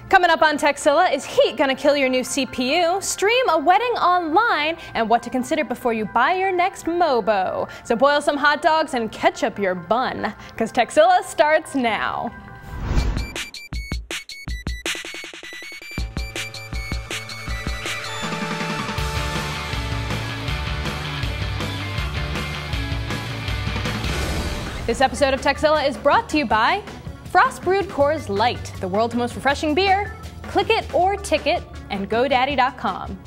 Coming up on Tekzilla, is heat gonna kill your new CPU? Stream a wedding online, and what to consider before you buy your next Mobo. So boil some hot dogs and ketchup your bun, because Tekzilla starts now. This episode of Tekzilla is brought to you by Frost Brewed Coors Light, the world's most refreshing beer. Click it or ticket, and GoDaddy.com.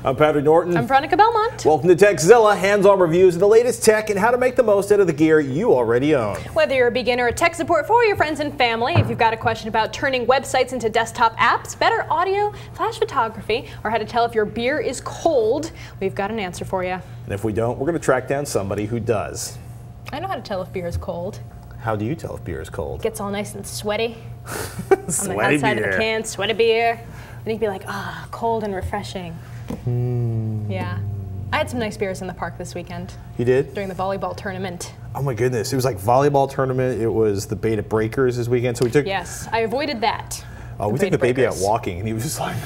I'm Patrick Norton. I'm Veronica Belmont. Welcome to Tekzilla, hands-on reviews of the latest tech and how to make the most out of the gear you already own. Whether you're a beginner or tech support for your friends and family, if you've got a question about turning websites into desktop apps, better audio, flash photography, or how to tell if your beer is cold, we've got an answer for you. And if we don't, we're going to track down somebody who does. I know how to tell if beer is cold. How do you tell if beer is cold? It gets all nice and sweaty. Sweaty on the outside beer. of the can, sweaty beer. And you'd be like, ah, cold and refreshing. Yeah. I had some nice beers in the park this weekend. You did? During the volleyball tournament. Oh my goodness, it was like volleyball tournament, it was the Beta Breakers this weekend, so we took... Yes, I avoided that. Oh, we took the baby out walking, and he was just like...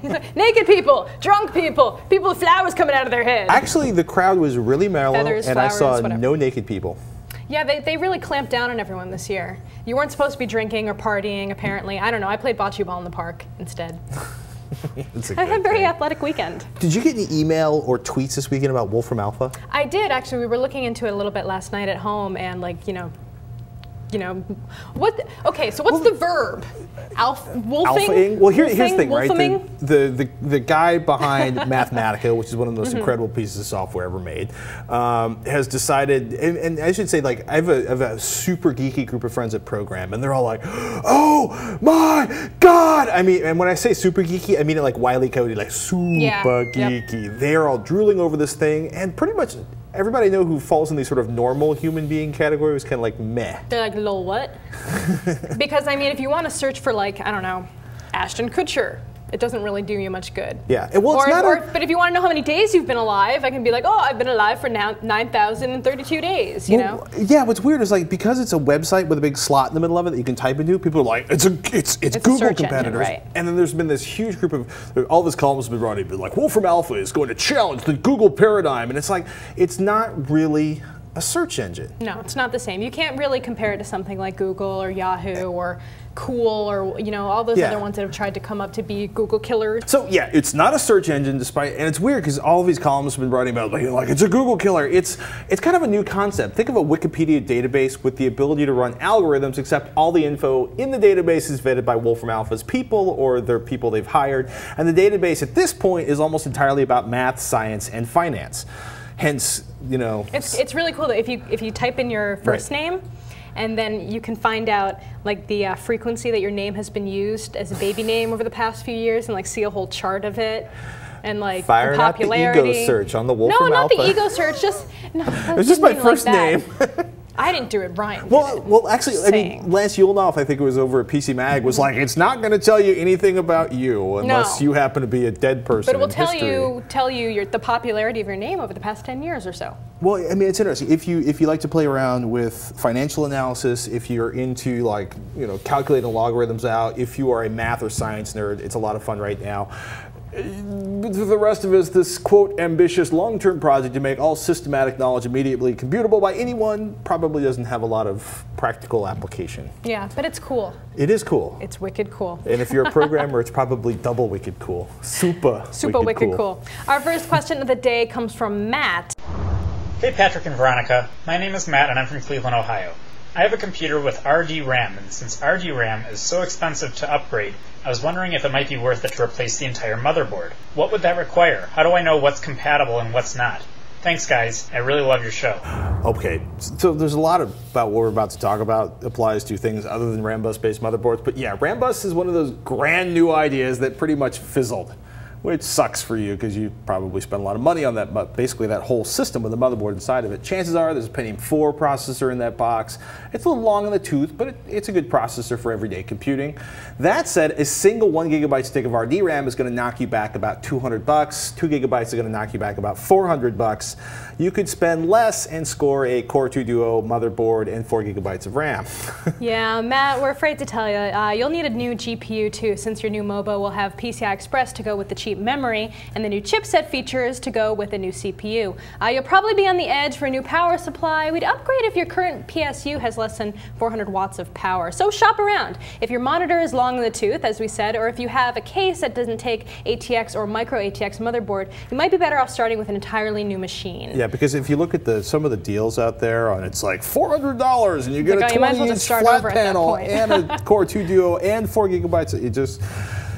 He's like, naked people, drunk people, people with flowers coming out of their heads. Actually, the crowd was really mellow, Feathers, and flowers, I saw whatever. no naked people. Yeah, they really clamped down on everyone this year. You weren't supposed to be drinking or partying, apparently. I don't know, I played bocce ball in the park instead. I had a very athletic weekend. Did you get any email or tweets this weekend about Wolfram Alpha? I did, actually. We were looking into it a little bit last night at home, and like, you know, what? Okay, so what's the verb? Wolfing? Alpha-ing? Well, here's the thing, right? Wolfaming? The guy behind Mathematica, which is one of the most incredible pieces of software ever made, has decided, and I should say, like, I have a super geeky group of friends at Program, and they're all like, oh my God! I mean, and when I say super geeky, I mean it like Wile E. Coyote, like super geeky. Yep. They're all drooling over this thing, and pretty much everybody I know who falls in the sort of normal human being category was kind of like meh. They're like, lol, what? Because, I mean, if you want to search for, like, I don't know, Ashton Kutcher, it doesn't really do you much good. Yeah. Well, but if you want to know how many days you've been alive, I can be like, oh, I've been alive for now 9,032 days, you know? Yeah, what's weird is, like, because it's a website with a big slot in the middle of it that you can type into, people are like, it's Google competitors. Engine, right. And then there's been this huge group of, all this columns have been running, but like, Wolfram Alpha is going to challenge the Google paradigm. And it's like, it's not really a search engine. No, it's not the same. You can't really compare it to something like Google or Yahoo or Cool or, you know, all those other ones that have tried to come up to be Google killers. So yeah, it's not a search engine, despite, and it's weird because all of these columns have been writing about like it's a Google killer. It's kind of a new concept. Think of a Wikipedia database with the ability to run algorithms, except all the info in the database is vetted by Wolfram Alpha's people or their people they've hired, and the database at this point is almost entirely about math, science, and finance. Hence, you know, it's really cool that if you type in your first name, and then you can find out like the frequency that your name has been used as a baby name over the past few years, and like see a whole chart of it, and like firing the popularity. out the ego search on the Wolfram Alpha. No, not the ego search. Just no. It was just my first name. I didn't do it, Ryan. Well, actually, I mean, Lance Yulnoff, I think it was over at PC Mag, was like, it's not going to tell you anything about you unless you happen to be a dead person. But it will tell you the popularity of your name over the past 10 years or so. Well, I mean, it's interesting. If you like to play around with financial analysis, if you're into like, you know, calculating logarithms out, if you are a math or science nerd, it's a lot of fun right now. For the rest of us, this, quote, ambitious long-term project to make all systematic knowledge immediately computable by anyone probably doesn't have a lot of practical application. Yeah, but it's cool. It is cool. It's wicked cool. And if you're a programmer, it's probably double wicked cool. Super wicked cool. Our first question of the day comes from Matt. Hey Patrick and Veronica, my name is Matt and I'm from Cleveland, Ohio. I have a computer with RD-RAM, and since RD-RAM is so expensive to upgrade, I was wondering if it might be worth it to replace the entire motherboard. What would that require? How do I know what's compatible and what's not? Thanks guys, I really love your show. Okay, so there's a lot about what we're about to talk about applies to things other than RAM bus based motherboards, but yeah, RAM bus is one of those grand new ideas that pretty much fizzled which sucks for you because you probably spent a lot of money on that, but basically that whole system with the motherboard inside of it. Chances are there's a Pentium 4 processor in that box. It's a little long in the tooth, but it's a good processor for everyday computing. That said, a single 1 GB stick of RDRAM is going to knock you back about $200. 2 gigabytes are going to knock you back about $400. You could spend less and score a Core 2 Duo motherboard and 4 gigabytes of RAM. Yeah, Matt, we're afraid to tell you, you'll need a new GPU too, since your new Mobo will have PCI Express to go with the cheap memory and the new chipset features to go with the new CPU. You'll probably be on the edge for a new power supply. We'd upgrade if your current PSU has less than 400 watts of power. So shop around. If your monitor is long in the tooth, as we said, or if you have a case that doesn't take ATX or micro ATX motherboard, you might be better off starting with an entirely new machine. Yeah, because if you look at some of the deals out there, and it's like $400 and you get a 20-inch flat panel and a Core 2 Duo and 4 gigabytes, it just...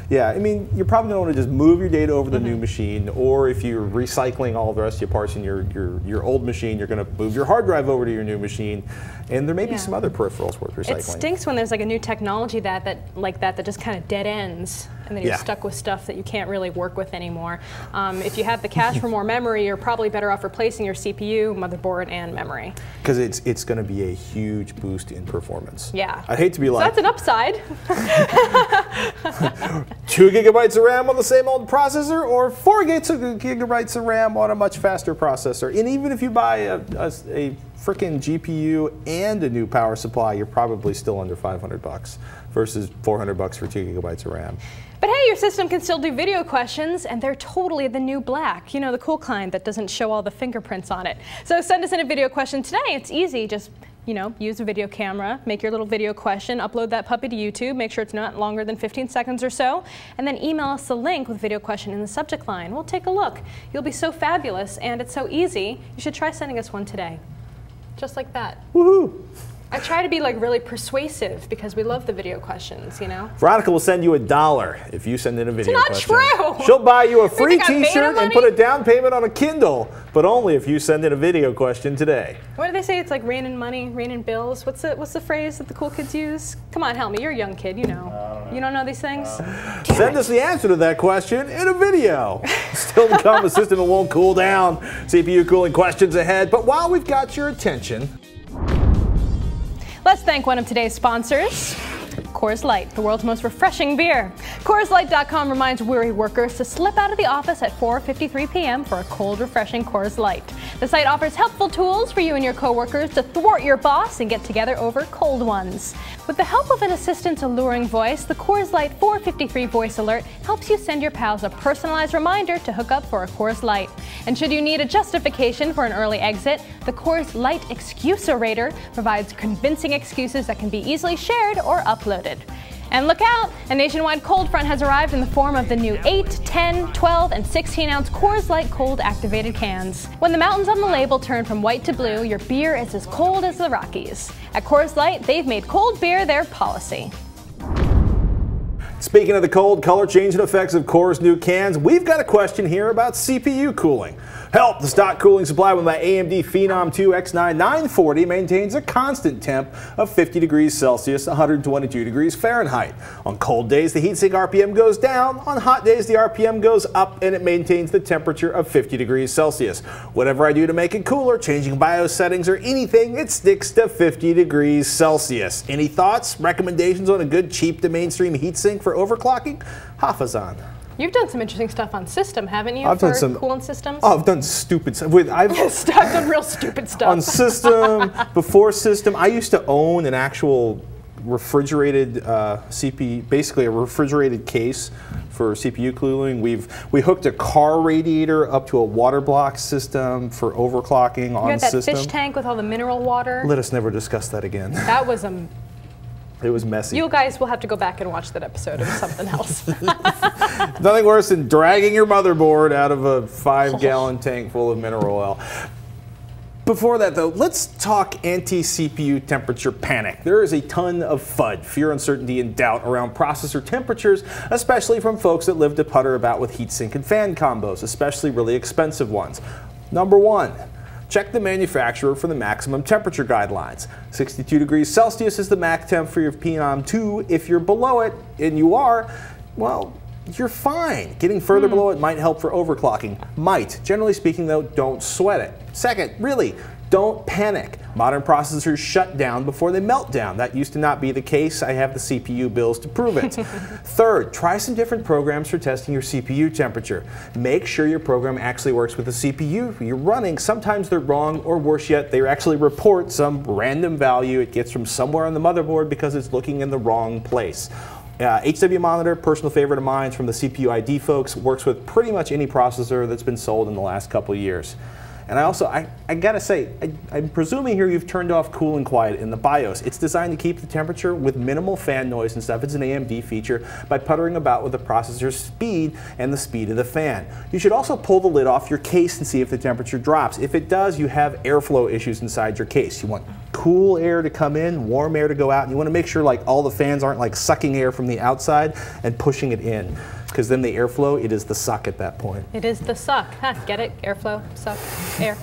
Yeah, I mean, you're probably going to want to just move your data over to the new machine, or if you're recycling all the rest of your parts in your old machine, you're going to move your hard drive over to your new machine, and there may be some other peripherals worth recycling. It stinks when there's like a new technology that just kind of dead ends, and then you're stuck with stuff that you can't really work with anymore. If you have the cash for more memory, you're probably better off replacing your CPU, motherboard, and memory. Because it's going to be a huge boost in performance. Yeah. I'd hate to be like... So that's an upside. 2 gigabytes of RAM on the same old processor, or 4 gigabytes of RAM on a much faster processor. And even if you buy a frickin' GPU and a new power supply, you're probably still under $500 versus $400 for 2 gigabytes of RAM. But hey, your system can still do video questions, and they're totally the new black. You know, the cool kind that doesn't show all the fingerprints on it. So send us in a video question today. It's easy. Just use a video camera, make your little video question, upload that puppy to YouTube, make sure it's not longer than 15 seconds or so, and then email us the link with video question in the subject line. We'll take a look. You'll be so fabulous, and it's so easy. You should try sending us one today. Just like that. Woohoo! I try to be like really persuasive because we love the video questions, you know? Veronica will send you $1 if you send in a video question. It's not true! She'll buy you a free t-shirt and put a down payment on a Kindle, but only if you send in a video question today. What do they say? It's like raining money, raining bills. What's the phrase that the cool kids use? Come on, help me. You're a young kid, you know. You don't know these things? Send us the answer to that question in a video. Still to come, a system that won't cool down. CPU cooling questions ahead, but while we've got your attention, let's thank one of today's sponsors, Coors Light, the world's most refreshing beer. CoorsLight.com reminds weary workers to slip out of the office at 4:53 p.m. for a cold, refreshing Coors Light. The site offers helpful tools for you and your coworkers to thwart your boss and get together over cold ones. With the help of an assistant's alluring voice, the Coors Light 453 voice alert helps you send your pals a personalized reminder to hook up for a Coors Light. And should you need a justification for an early exit, the Coors Light Excuserator provides convincing excuses that can be easily shared or uploaded. And look out! A nationwide cold front has arrived in the form of the new 8, 10, 12, and 16-ounce Coors Light cold activated cans. When the mountains on the label turn from white to blue, your beer is as cold as the Rockies. At Coors Light, they've made cold beer their policy. Speaking of the cold, color-changing effects of Coors new cans, we've got a question here about CPU cooling. Help! The stock cooling supply with my AMD Phenom 2 X9 940 maintains a constant temp of 50 degrees Celsius, 122 degrees Fahrenheit. On cold days, the heatsink RPM goes down. On hot days, the RPM goes up, and it maintains the temperature of 50 degrees Celsius. Whatever I do to make it cooler, changing BIOS settings or anything, it sticks to 50 degrees Celsius. Any thoughts, recommendations on a good, cheap to mainstream heatsink for overclocking? Hafizan. You've done some interesting stuff on system, haven't you? I've done some coolant systems. Oh, I've done stupid stuff. I've done real stupid stuff on system. Before system, I used to own an actual refrigerated CPU, basically a refrigerated case for CPU cooling. We hooked a car radiator up to a water block system for overclocking on system. You got that fish tank with all the mineral water. Let us never discuss that again. That was It was messy. You guys will have to go back and watch that episode. It was something else. Nothing worse than dragging your motherboard out of a 5-gallon tank full of mineral oil. Before that, though, let's talk anti-CPU temperature panic. There is a ton of FUD, fear, uncertainty, and doubt around processor temperatures, especially from folks that live to putter about with heatsink and fan combos, especially really expensive ones. Number one, check the manufacturer for the maximum temperature guidelines. 62 degrees Celsius is the max temp for your Phenom 2. If you're below it, and you are, well, you're fine. Getting further below it might help for overclocking. Might. Generally speaking, though, don't sweat it. Second, really, don't panic. Modern processors shut down before they melt down. That used to not be the case. I have the CPU bills to prove it. Third, try some different programs for testing your CPU temperature. Make sure your program actually works with the CPU you're running. Sometimes they're wrong, or worse yet, they actually report some random value it gets from somewhere on the motherboard because it's looking in the wrong place. HW Monitor, personal favorite of mine, from the CPU ID folks, works with pretty much any processor that's been sold in the last couple years. And I gotta say, I'm presuming here you've turned off cool and quiet in the BIOS. It's designed to keep the temperature with minimal fan noise and stuff. It's an AMD feature by puttering about with the processor's speed and the speed of the fan. You should also pull the lid off your case and see if the temperature drops. If it does, you have airflow issues inside your case. You want cool air to come in, warm air to go out, and you want to make sure like all the fans aren't like sucking air from the outside and pushing it in. Because then the airflow, it is the suck at that point. It is the suck. Huh, get it? Airflow, suck, air.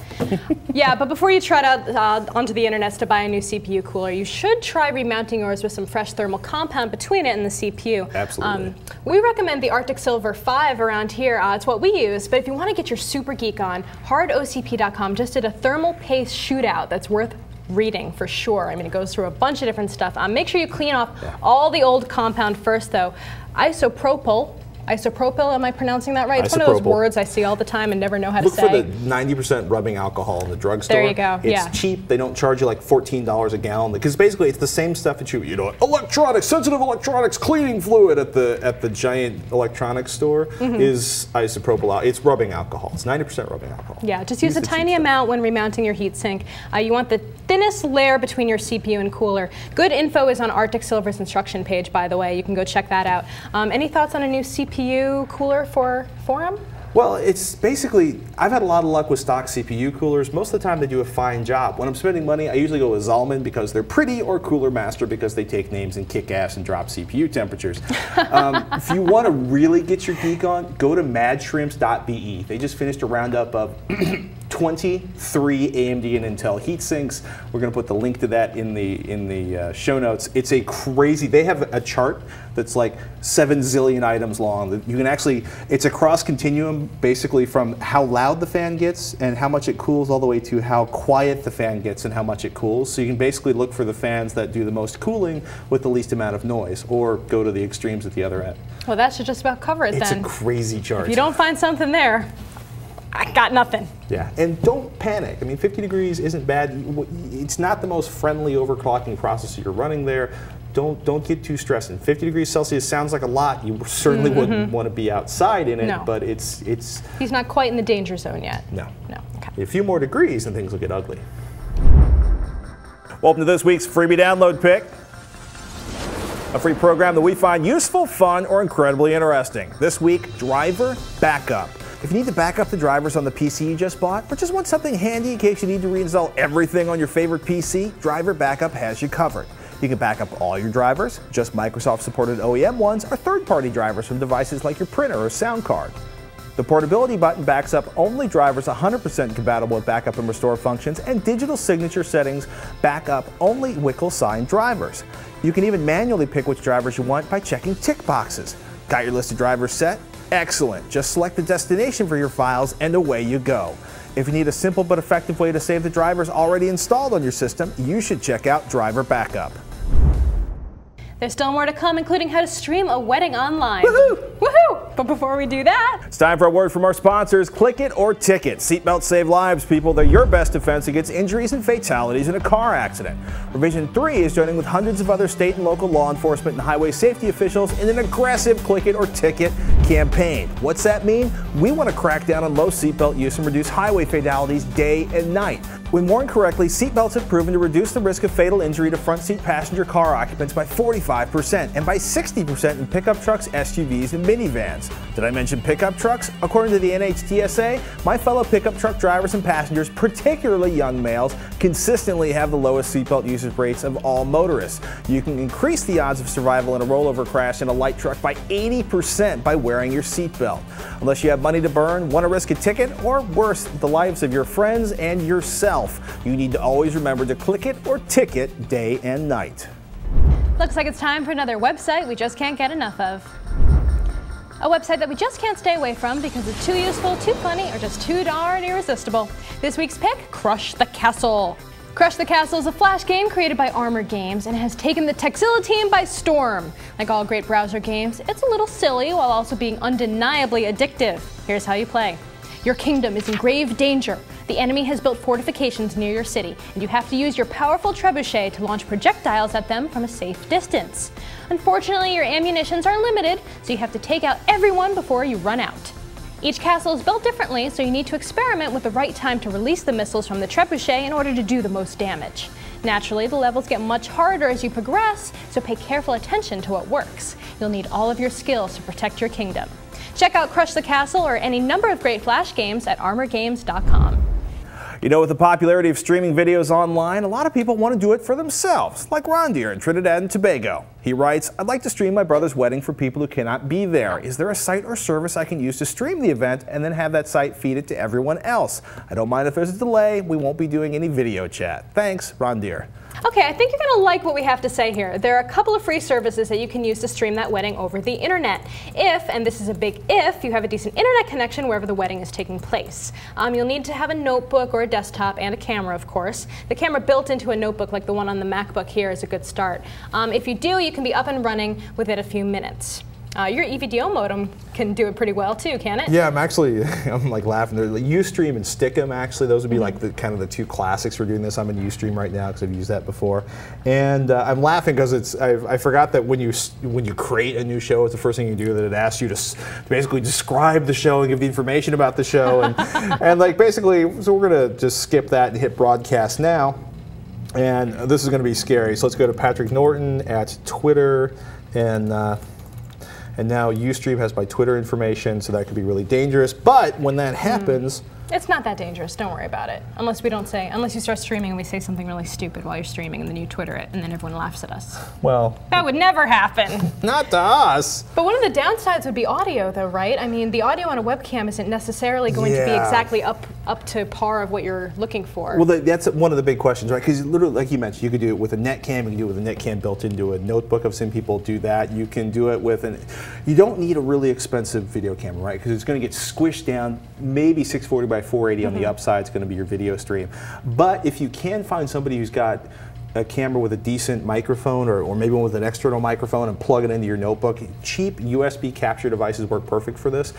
Yeah, but before you trot out onto the internets to buy a new CPU cooler, you should try remounting yours with some fresh thermal compound between it and the CPU. Absolutely. We recommend the Arctic Silver 5 around here. It's what we use, but if you want to get your super geek on, hardocp.com just did a thermal paste shootout that's worth reading for sure. I mean, it goes through a bunch of different stuff. Make sure you clean off all the old compound first, though. Isopropyl, am I pronouncing that right? It's one of those words I see all the time and never know how to say. Look for the 90% rubbing alcohol in the drugstore. There you go. It's cheap. They don't charge you like $14 a gallon because basically it's the same stuff that you know, electronics, sensitive electronics cleaning fluid at the giant electronics store is isopropyl. It's rubbing alcohol. It's 90% rubbing alcohol. Yeah, just use a tiny amount when remounting your heatsink. You want the thinnest layer between your CPU and cooler. Good info is on Arctic Silver's instruction page, by the way. You can go check that out. Any thoughts on a new CPU cooler for them? Well, it's basically, I've had a lot of luck with stock CPU coolers. Most of the time they do a fine job. When I'm spending money, I usually go with Zalman because they're pretty, or Cooler Master because they take names and kick ass and drop CPU temperatures. If you want to really get your geek on, go to madshrimps.be. They just finished a roundup of 23 AMD and Intel heatsinks. We're going to put the link to that in the show notes. It's a crazy, they have a chart that's like 7 zillion items long. You can actually, it's a cross continuum basically from how loud the fan gets and how much it cools all the way to how quiet the fan gets and how much it cools. So you can basically look for the fans that do the most cooling with the least amount of noise, or go to the extremes at the other end. Well, that should just about cover it then. It's a crazy chart. If you don't find something there, I got nothing. Yeah, and don't panic. I mean, 50 degrees isn't bad. It's not the most friendly overclocking processor you're running there. Don't get too stressed. And 50 degrees Celsius sounds like a lot. You certainly wouldn't want to be outside in it, but it's... He's not quite in the danger zone yet. No. No. Okay. A few more degrees and things will get ugly. Welcome to this week's freebie download pick. A free program that we find useful, fun, or incredibly interesting. This week, Driver Backup. If you need to back up the drivers on the PC you just bought, or just want something handy in case you need to reinstall everything on your favorite PC, Driver Backup has you covered. You can back up all your drivers, just Microsoft-supported OEM ones, or third-party drivers from devices like your printer or sound card. The portability button backs up only drivers 100% compatible with backup and restore functions, and digital signature settings back up only WICL-signed drivers. You can even manually pick which drivers you want by checking tick boxes. Got your list of drivers set? Excellent. Just select the destination for your files and away you go. If you need a simple but effective way to save the drivers already installed on your system, you should check out Driver Backup. There's still more to come, including how to stream a wedding online. Woohoo! Woohoo! But before we do that, it's time for a word from our sponsors. Click it or ticket. Seatbelts save lives, people. They're your best defense against injuries and fatalities in a car accident. Revision 3 is joining with hundreds of other state and local law enforcement and highway safety officials in an aggressive click it or ticket campaign. What's that mean? We want to crack down on low seatbelt use and reduce highway fatalities day and night. When worn correctly, seatbelts have proven to reduce the risk of fatal injury to front seat passenger car occupants by 45% and by 60% in pickup trucks, SUVs, and minivans. Did I mention pickup trucks? According to the NHTSA, my fellow pickup truck drivers and passengers, particularly young males, consistently have the lowest seatbelt usage rates of all motorists. You can increase the odds of survival in a rollover crash in a light truck by 80% by wearing your seatbelt. Unless you have money to burn, want to risk a ticket, or worse, the lives of your friends and yourself, you need to always remember to click it or ticket day and night. looks like it's time for another website we just can't get enough of. a website that we just can't stay away from because it's too useful, too funny, or just too darn irresistible. This week's pick, Crush the Castle. Crush the Castle is a flash game created by Armor Games and has taken the Tekzilla team by storm. Like all great browser games, it's a little silly while also being undeniably addictive. Here's how you play. Your kingdom is in grave danger. The enemy has built fortifications near your city, and you have to use your powerful trebuchet to launch projectiles at them from a safe distance. Unfortunately, your ammunitions are limited, so you have to take out everyone before you run out. Each castle is built differently, so you need to experiment with the right time to release the missiles from the trebuchet in order to do the most damage. Naturally, the levels get much harder as you progress, so pay careful attention to what works. You'll need all of your skills to protect your kingdom. Check out Crush the Castle or any number of great flash games at armorgames.com. You know, with the popularity of streaming videos online, a lot of people want to do it for themselves, like Ron Deere in Trinidad and Tobago. He writes, "I'd like to stream my brother's wedding for people who cannot be there. Is there a site or service I can use to stream the event and then have that site feed it to everyone else? I don't mind if there's a delay. We won't be doing any video chat. Thanks, Ron Deere." Okay, I think you're going to like what we have to say here. There are a couple of free services that you can use to stream that wedding over the internet. If, and this is a big if, you have a decent internet connection wherever the wedding is taking place. You'll need to have a notebook or a desktop and a camera, of course. The camera built into a notebook like the one on the MacBook here is a good start. If you do, you can be up and running within a few minutes. Your EVDO modem can do it pretty well too, can it? Yeah, I'm like laughing. There's like Ustream and Stickum, actually. Those would be like the kind of the two classics for doing this. I'm in Ustream right now because I've used that before. And I'm laughing because I forgot that when you create a new show, it's the first thing you do, that it asks you to basically describe the show and give the information about the show. And, and like basically, so we're going to just skip that and hit broadcast now. And this is going to be scary. So let's go to Patrick Norton at Twitter, and now Ustream has my Twitter information, so that could be really dangerous. But when that happens, it's not that dangerous. Don't worry about it. Unless you start streaming and we say something really stupid while you're streaming, and then you Twitter it, and then everyone laughs at us. Well, that would never happen. Not to us. But one of the downsides would be audio, though, right? I mean, the audio on a webcam isn't necessarily going to be exactly up to par of what you're looking for. Well, that's one of the big questions, right? Because literally, like you mentioned, you could do it with a netcam. You can do it with a netcam built into a notebook. I've seen people do that. You can do it with you don't need a really expensive video camera, right? Because it's going to get squished down, maybe 640 by 480 on the upside. It's going to be your video stream. But if you can find somebody who's got a camera with a decent microphone, or maybe one with an external microphone, and plug it into your notebook, cheap USB capture devices work perfect for this.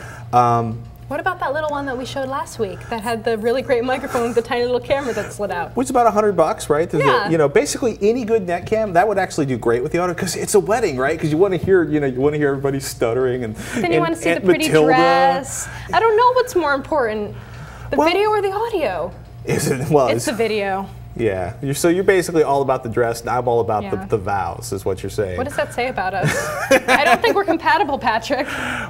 What about that little one that we showed last week that had the really great microphone with the tiny little camera that slid out? Which is about $100, right? Yeah. You know, basically any good net cam, that would actually do great with the audio, because it's a wedding, right? Because you want to hear, everybody stuttering and then you want to see Aunt the pretty Matilda. dress. I don't know what's more important, the video or the audio. Is it? Well, it's the video. Yeah, so you're basically all about the dress, and I'm all about the vows, is what you're saying. What does that say about us? I don't think we're compatible, Patrick.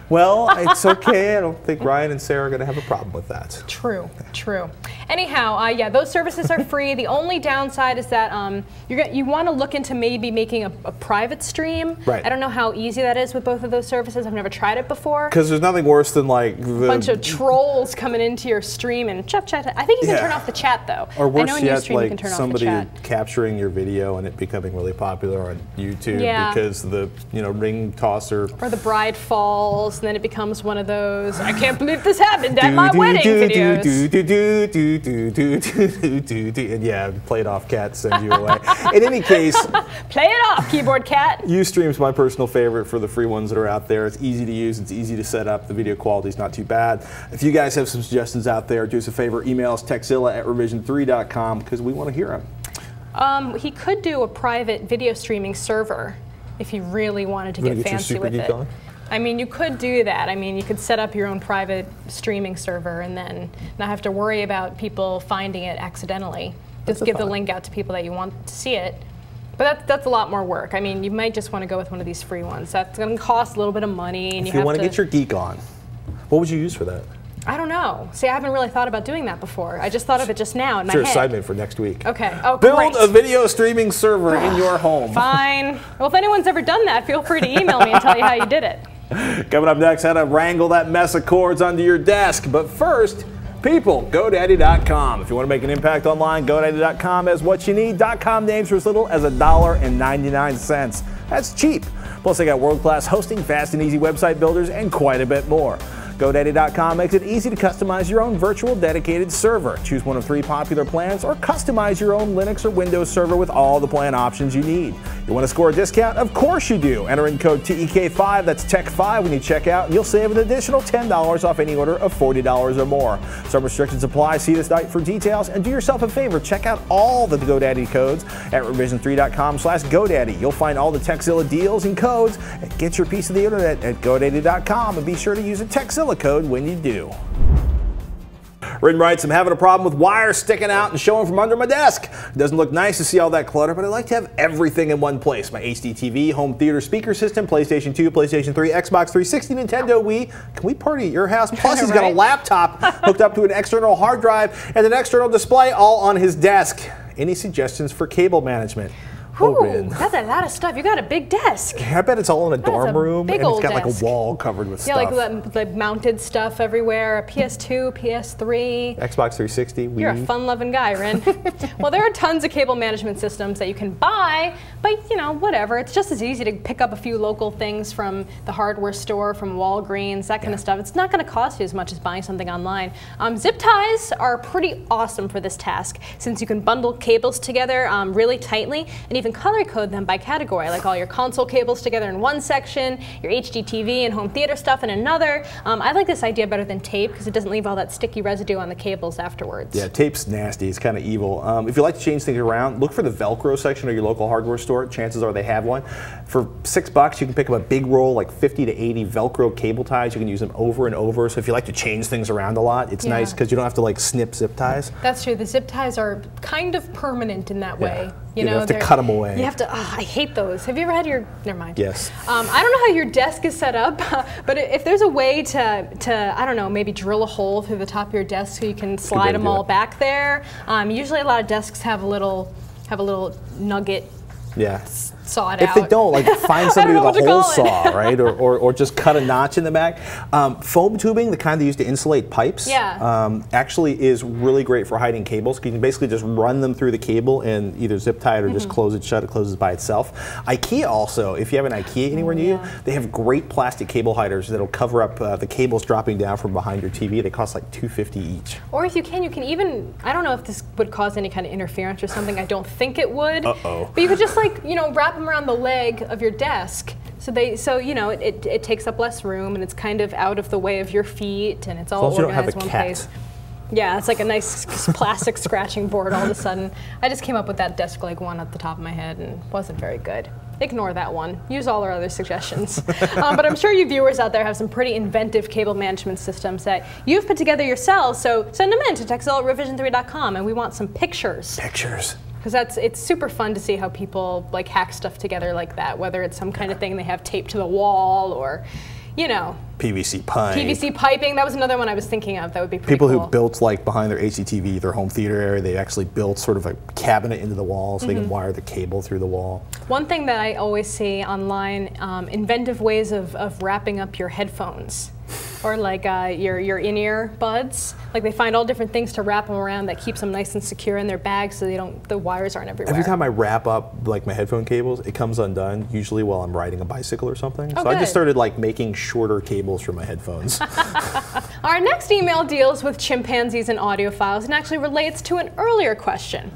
Well, it's okay. I don't think Ryan and Sarah are going to have a problem with that. True, true. Anyhow, yeah, those services are free. The only downside is that you want to look into maybe making a private stream. Right. I don't know how easy that is with both of those services. I've never tried it before. Because there's nothing worse than like a bunch of trolls coming into your stream and chat. I think you can turn off the chat though. Or worse I know in yet, Ustream like you can turn somebody off the chat. capturing your video and it becoming really popular on YouTube because the ring tosser. Or the bride falls and then it becomes one of those, I can't believe this happened at my wedding videos. And yeah, play it off, cat, sends you away. In any case, play it off, keyboard cat. Ustream's my personal favorite for the free ones that are out there. It's easy to use, it's easy to set up, the video quality's not too bad. If you guys have some suggestions out there, do us a favor, email us tekzilla@revision3.com because we want to hear them. He could do a private video streaming server if he really wanted to get fancy with it. I mean, you could do that. I mean, you could set up your own private streaming server and then not have to worry about people finding it accidentally. Just give the link out to people that you want to see it. But that's a lot more work. I mean, you might just want to go with one of these free ones. That's going to cost a little bit of money. And if you want to get your geek on, what would you use for that? I don't know. See, I haven't really thought about doing that before. I just thought of it just now in my head. It's your assignment for next week. Okay. Oh, build a video streaming server in your home. Fine. Well, if anyone's ever done that, feel free to email me and tell you how you did it. Coming up next, how to wrangle that mess of cords under your desk. But first, people, GoDaddy.com. If you want to make an impact online, GoDaddy.com has what you need. .com names for as little as $1.99. That's cheap. Plus, they got world-class hosting, fast and easy website builders, and quite a bit more. GoDaddy.com makes it easy to customize your own virtual dedicated server. Choose one of 3 popular plans or customize your own Linux or Windows server with all the plan options you need. You want to score a discount? Of course you do. Enter in code TEK5, that's TEK5 when you check out, and you'll save an additional $10 off any order of $40 or more. Some restrictions apply. See the site for details, and do yourself a favor, check out all the GoDaddy codes at revision3.com/GoDaddy. You'll find all the Tekzilla deals and codes, and get your piece of the internet at GoDaddy.com, and be sure to use a Tekzilla code when you do. Rin writes, I'm having a problem with wires sticking out and showing from under my desk. It doesn't look nice to see all that clutter, but I like to have everything in one place. My HD TV, home theater speaker system, PlayStation 2, PlayStation 3, Xbox 360, Nintendo Wii. Can we party at your house? Plus, he's got a laptop hooked up to an external hard drive and an external display all on his desk. Any suggestions for cable management? Ooh, that's a lot of stuff. You got a big desk. I bet it's all in a dorm room, and it's got like a wall covered with stuff. Yeah, like mounted stuff everywhere. A PS2, PS3. Xbox 360, Wii. You're a fun-loving guy, Rin. Well, there are tons of cable management systems that you can buy, but you know, whatever. It's just as easy to pick up a few local things from the hardware store, from Walgreens, that kind of stuff. It's not going to cost you as much as buying something online. Zip ties are pretty awesome for this task, since you can bundle cables together really tightly, and even color code them by category, like all your console cables together in one section, your HD TV and home theater stuff in another. I like this idea better than tape because it doesn't leave all that sticky residue on the cables afterwards. Yeah, tape's nasty. It's kind of evil. If you like to change things around, look for the Velcro section of your local hardware store. Chances are they have one. For $6, you can pick up a big roll, like 50 to 80 Velcro cable ties. You can use them over and over. So if you like to change things around a lot, it's nice because you don't have to like snip zip ties. That's true. The zip ties are kind of permanent in that way. You know, have to cut them away. You have to, I hate those. Have you ever had your, never mind. Yes. I don't know how your desk is set up, but if there's a way to, I don't know, maybe drill a hole through the top of your desk so you can slide them all back there. Usually a lot of desks have a little nugget. Yeah. Saw it out. If they don't, like find somebody with a hole saw, right? Or just cut a notch in the back. Foam tubing, the kind they use to insulate pipes, actually is really great for hiding cables. You can basically just run them through the cable and either zip tie it or just close it shut. It closes by itself. IKEA also, if you have an IKEA anywhere near you, they have great plastic cable hiders that'll cover up the cables dropping down from behind your TV. They cost like $2.50 each. Or if you can even, I don't know if this would cause any kind of interference or something. I don't think it would. But you could just like, you know, wrap them around the leg of your desk, so you know it takes up less room and it's kind of out of the way of your feet and it's all organized in one place. Yeah, it's like a nice plastic scratching board all of a sudden. I just came up with that desk leg one at the top of my head and wasn't very good. Ignore that one. Use all our other suggestions. But I'm sure you viewers out there have some pretty inventive cable management systems that you've put together yourselves, so send them in to Tekzilla@revision3.com and we want some pictures. Pictures. Because it's super fun to see how people like hack stuff together like that, whether it's some kind of thing they have taped to the wall or, you know. PVC pipe. PVC piping, that was another one I was thinking of. That would be pretty cool. People who built like behind their HDTV, their home theater area, they actually built sort of a cabinet into the wall so they can wire the cable through the wall. One thing that I always see online, inventive ways of wrapping up your headphones. Or like your in-ear buds. Like they find all different things to wrap them around that keeps them nice and secure in their bags so the wires aren't everywhere. Every time I wrap up like my headphone cables, it comes undone, usually while I'm riding a bicycle or something. So I just started like making shorter cables for my headphones. Our next email deals with chimpanzees and audiophiles and actually relates to an earlier question.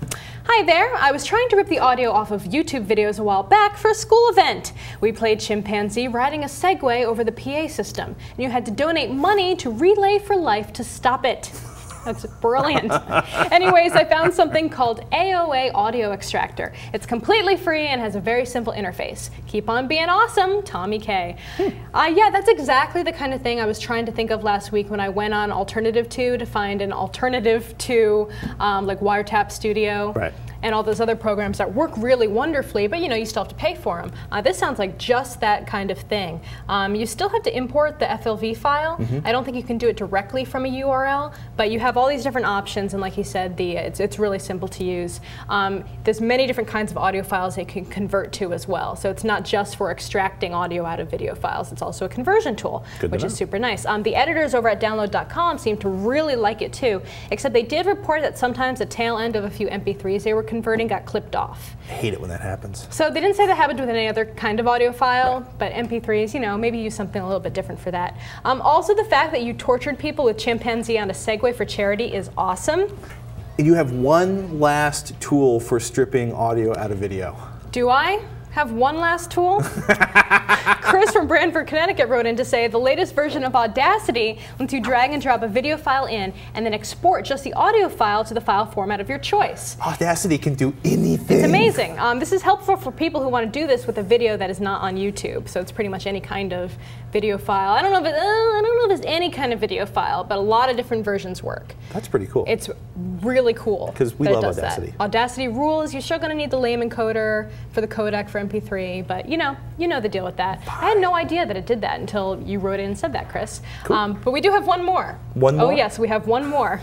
Hi there, I was trying to rip the audio off of YouTube videos a while back for a school event. We played chimpanzee riding a Segway over the PA system, and you had to donate money to Relay for Life to stop it. That's brilliant. Anyways, I found something called AOA Audio Extractor. It's completely free and has a very simple interface. Keep on being awesome, Tommy K. Yeah, that's exactly the kind of thing I was trying to think of last week when I went on Alternative 2 to find an alternative to like Wiretap Studio. Right. And all those other programs that work really wonderfully, but you know, you still have to pay for them. This sounds like just that kind of thing. You still have to import the FLV file. I don't think you can do it directly from a URL, but you have all these different options, and like you said, it's really simple to use. There's many different kinds of audio files they can convert to as well. So it's not just for extracting audio out of video files, it's also a conversion tool, which is super nice. The editors over at download.com seem to really like it too, except they did report that sometimes the tail end of a few MP3s they were converting got clipped off. I hate it when that happens. So they didn't say that happened with any other kind of audio file, but MP3s, you know, maybe use something a little bit different for that. Also, the fact that you tortured people with chimpanzee on a Segway for charity is awesome. And you have one last tool for stripping audio out of video. Do I have one last tool? Chris from Branford, Connecticut wrote in to say the latest version of Audacity lets you drag and drop a video file in and then export just the audio file to the file format of your choice. Audacity can do anything. It's amazing. This is helpful for people who want to do this with a video that is not on YouTube. So it's pretty much any kind of video file. I don't know if it's any kind of video file, but a lot of different versions work. That's pretty cool. It's really cool. Because we love Audacity. Audacity rules. You're still going to need the lame encoder for the codec for MP3, but you know the deal with that. I had no idea that it did that until you wrote in and said that, Chris. Cool. But we do have one more. One more? Oh yes, we have one more.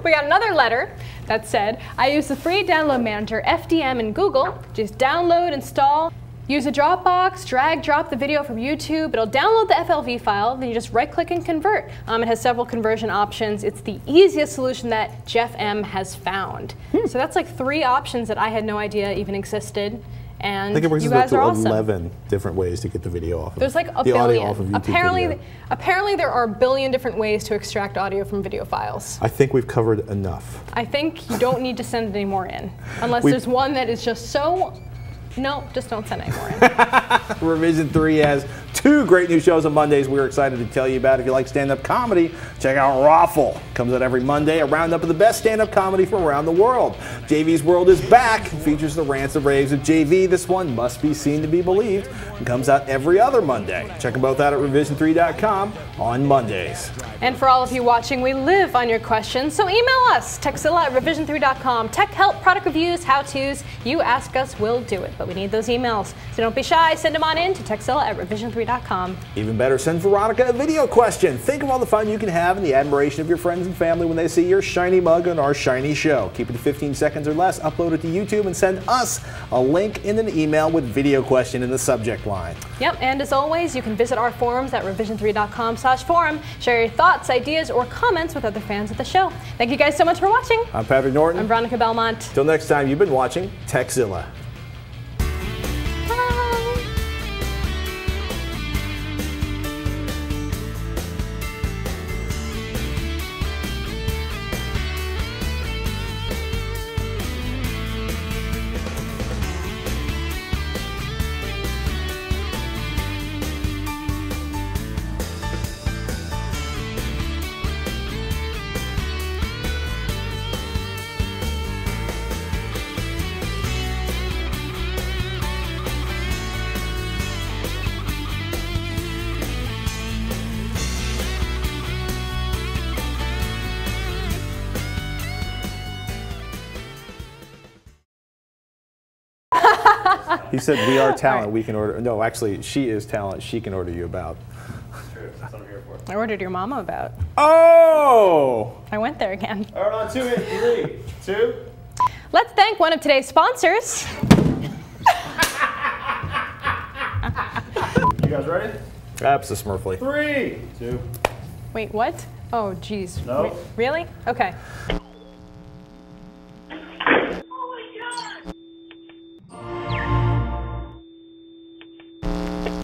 We got another letter that said, I use the free download manager FDM in Google. Just download, install, use a Dropbox, drag, drop the video from YouTube. It'll download the FLV file, then you just right-click and convert. It has several conversion options. It's the easiest solution that Jeff M has found. So that's like 3 options that I had no idea even existed. And I think it works you guys up are to awesome. 11 different ways to get the video off of There's like a the audio billion. off of YouTube Apparently there are a billion different ways to extract audio from video files. I think we've covered enough. I think you don't need to send any more in. Unless there's one that is just so... No, just don't send any more in. Revision 3 has 2 great new shows on Mondays we're excited to tell you about. If you like stand-up comedy, check out Raffle. Comes out every Monday, a roundup of the best stand-up comedy from around the world. JV's World is back. Features the rants and raves of JV. This one must be seen to be believed. And comes out every other Monday. Check them both out at revision3.com on Mondays. And for all of you watching, we live on your questions, so email us, Tekzilla at revision3.com. Tech help, product reviews, how-tos. You ask us, we'll do it. But we need those emails. So don't be shy, send them on in to Tekzilla at revision3.com. Even better, send Veronica a video question. Think of all the fun you can have and the admiration of your friends and family when they see your shiny mug on our shiny show. Keep it to 15 seconds or less, upload it to YouTube, and send us a link in an email with video question in the subject line. Yep, and as always, you can visit our forums at revision3.com/forum. Share your thoughts, ideas, or comments with other fans of the show. Thank you guys so much for watching. I'm Patrick Norton. I'm Veronica Belmont. Till next time, you've been watching Tekzilla. He said, we are talent, we can order. No, actually, she is talent, she can order you about. That's true, that's what I'm here for. I ordered your mama about. Oh! I went there again. All right, on 2, 3, 2. Let's thank one of today's sponsors. You guys ready? Abso-smurfly. 3, 2. Wait, what? Oh, geez. No. Really? Okay.